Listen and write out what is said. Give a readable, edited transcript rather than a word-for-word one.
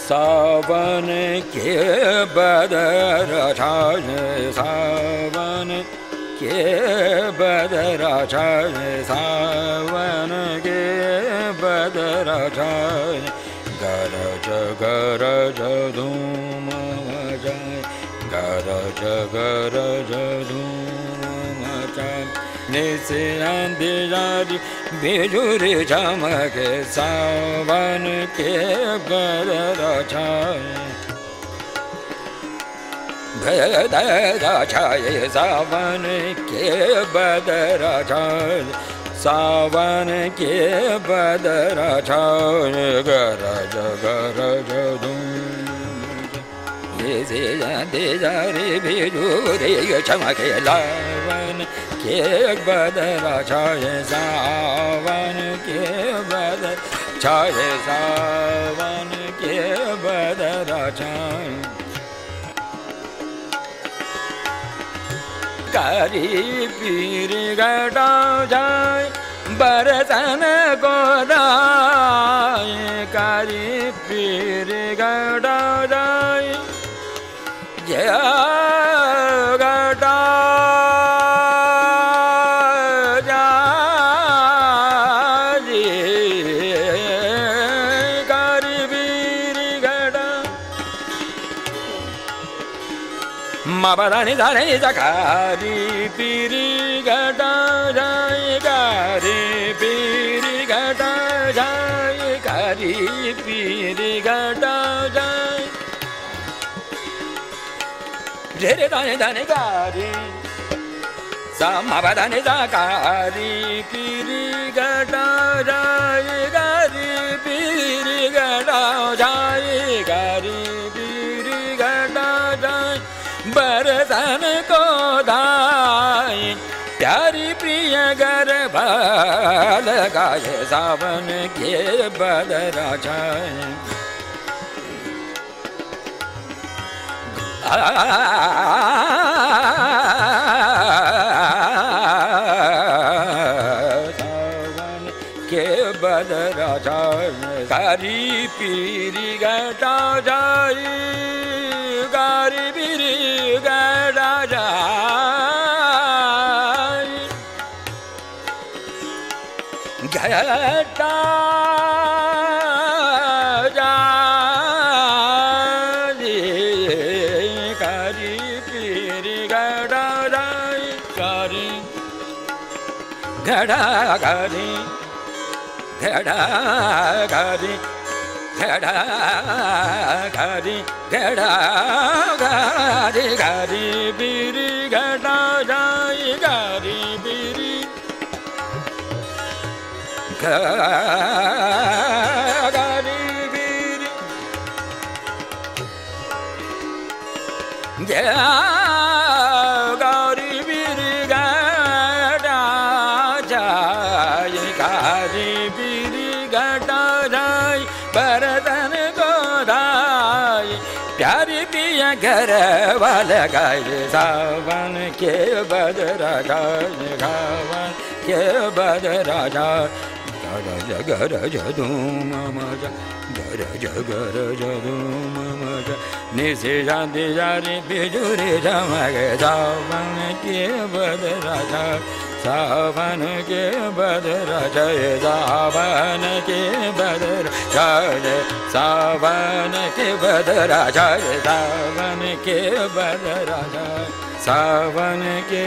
सावन के बदरा छाए सावन के बदरा छाए सावन के बदरा छाए गरज गरज धूम मचाए गरज गरज धूम मचाए निसे अंधेरी बिजुरी चमके सावन के बदरा छाए बदरा छाए सावन के बदरा छाए सावन के बदरा छाए गरज गरज धूम से अंधेरी बिजुरी चमके सावन के बदरा छाए सावन के बदरा छाए सावन के बदरा छाए कारी पीर गड़ा जाए बरसन को दाए कारी पीर गड़ा जाए जय गड़ा Mabarani dani zakari piri gada jai gari piri gada jai gari piri gada jai jere dani gari samabadani zakari piri gada jai gari piri gada jai gari piri gada jai बरसन को दाए प्यारी प्रिय गर्भ लगाए सावन के बदरा छाए सावन के बदरा छाए कारी पीरी गटा जाए कारी पीरी गड़ा जाए गड़ा जाए कारी पीरी गड़ा जाए कारी गड़ा कारी गड़ा कारी गड़ा कारी गड़ा गारी गारी बीरी गड़ा जाए गारी बीरी गारी बीरी गारी बीरी गड़ा जाए गारी बीरी गड़ा जाए बरतन को दाए प्यारी पिया घर वाला गाए सावन के बदरा जाए सावन के बदरा जाए गरज गरज धूम मजा गरज गरज धूम मजा निसे शांति जारी बिजुरी चमके सावन के बदरा जाए सावन के बदरा जाए सावन के बदरा जाए सावन के बदरा जाए सावन के बदरा जाए सावन के